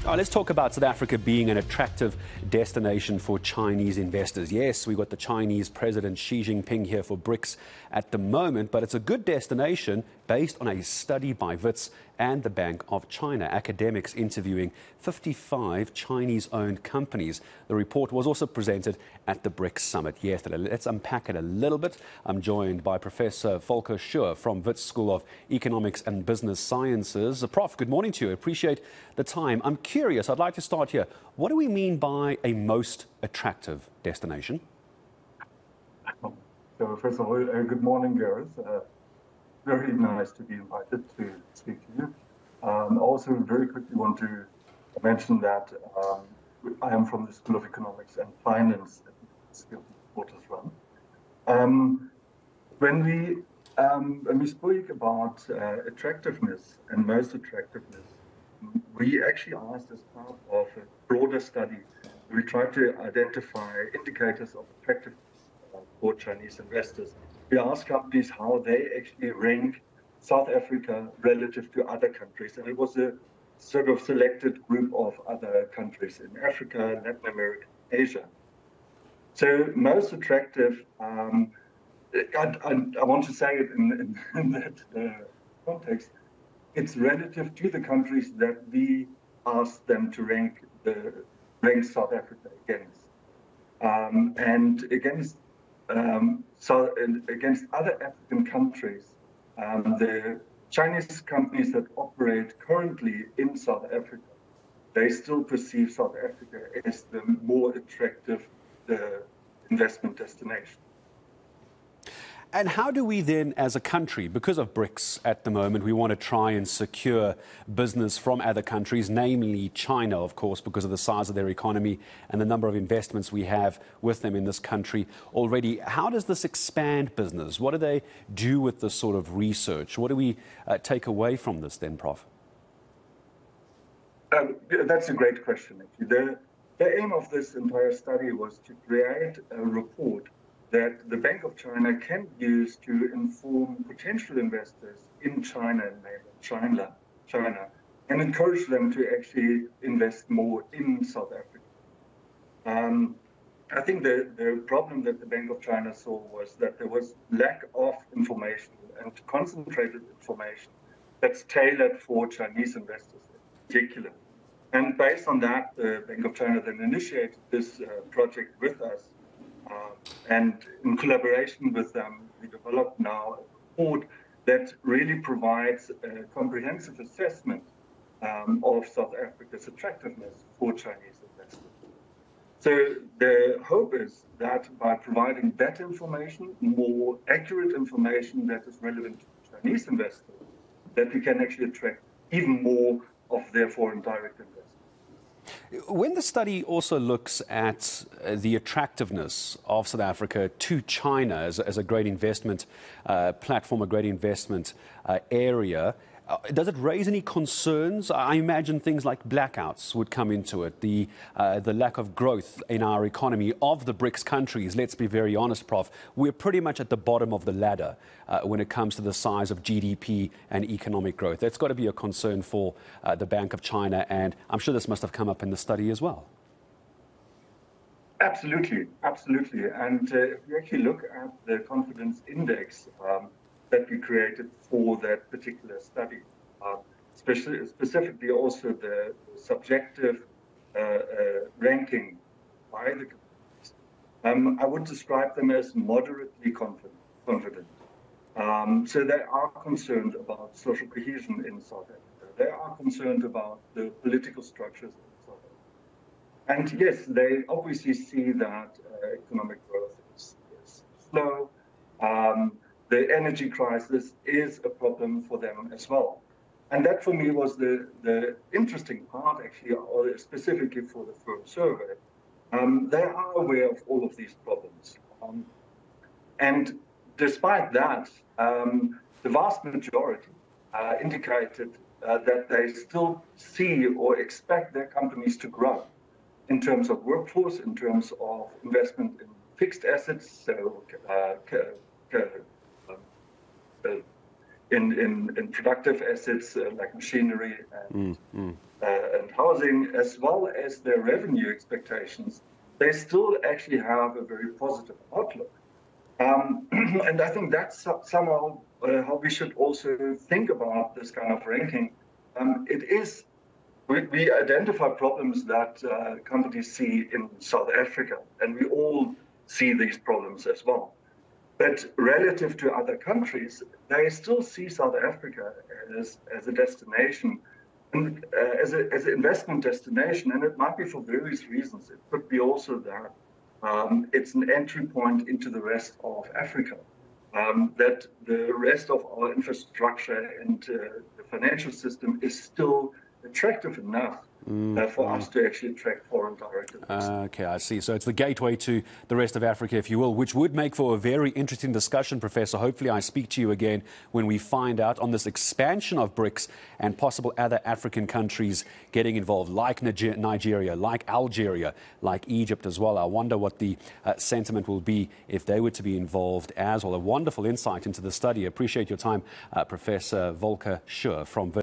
Let's talk about South Africa being an attractive destination for Chinese investors. Yes, we've got the Chinese President Xi Jinping here for BRICS at the moment, but it's a good destination based on a study by Wits and the Bank of China. Academics interviewing 55 Chinese-owned companies. The report was also presented at the BRICS Summit yesterday. Let's unpack it a little bit. I'm joined by Professor Volker Schoer from Wits School of Economics and Business Sciences. Prof, good morning to you. Appreciate the time. I'm curious, I'd like to start here. What do we mean by a most attractive destination? So first of all, good morning, Gareth. Very nice to be invited to speak to you. Also, very quickly want to mention that I am from the School of Economics and Finance at the Skilled Reporters Run. When we speak about attractiveness and most attractiveness, we actually asked as part of a broader study, we tried to identify indicators of attractiveness for Chinese investors. We asked companies how they actually rank South Africa relative to other countries. And it was a sort of selected group of other countries in Africa, Latin America, Asia. So most attractive, I want to say it in that context, it's relative to the countries that we asked them to rank South Africa against. And against other African countries, the Chinese companies that operate currently in South Africa, they still perceive South Africa as the more attractive investment destination. And how do we then, as a country, because of BRICS at the moment, we want to try and secure business from other countries, namely China, of course, because of the size of their economy and the number of investments we have with them in this country already. How does this expand business? What do they do with this sort of research? What do we take away from this then, Prof? That's a great question, actually. The aim of this entire study was to create a report that the Bank of China can use to inform potential investors in China and mainland China, and encourage them to actually invest more in South Africa. I think the problem that the Bank of China saw was that there was lack of information and concentrated information that's tailored for Chinese investors in particular. And based on that, the Bank of China then initiated this project with us. And in collaboration with them, we developed now a report that really provides a comprehensive assessment of South Africa's attractiveness for Chinese investors. So the hope is that by providing better information, more accurate information that is relevant to Chinese investors, that we can actually attract even more of their foreign direct investors. When the study also looks at the attractiveness of South Africa to China as a great investment platform, a great investment area, does it raise any concerns? I imagine things like blackouts would come into it, the lack of growth in our economy of the BRICS countries. Let's be very honest, Prof. We're pretty much at the bottom of the ladder when it comes to the size of GDP and economic growth. That's got to be a concern for the Bank of China, and I'm sure this must have come up in the study as well. Absolutely, absolutely. And if you actually look at the confidence index that we created for that particular study, specifically also the subjective ranking by the companies. I would describe them as moderately confident. So they are concerned about social cohesion in South Africa. They are concerned about the political structures in South Africa. And yes, they obviously see that economic growth is slow. The energy crisis is a problem for them as well. And that for me was the interesting part, actually, or specifically for the firm survey. They are aware of all of these problems. And despite that, the vast majority indicated that they still see or expect their companies to grow in terms of workforce, in terms of investment in fixed assets, so in productive assets like machinery and housing, as well as their revenue expectations, they still actually have a very positive outlook. And I think that's somehow how we should also think about this kind of ranking. We identify problems that companies see in South Africa, and we all see these problems as well. But relative to other countries, they still see South Africa as a destination, and as an investment destination, and it might be for various reasons. It could be also that it's an entry point into the rest of Africa, that the rest of our infrastructure and the financial system is still attractive enough for us to actually attract foreign direct investment. Okay, I see. So it's the gateway to the rest of Africa, if you will, which would make for a very interesting discussion, Professor. Hopefully I speak to you again when we find out on this expansion of BRICS and possible other African countries getting involved, like Nigeria, like Algeria, like Egypt as well. I wonder what the sentiment will be if they were to be involved as well. A wonderful insight into the study. Appreciate your time, Professor Volker Schoer from Wits.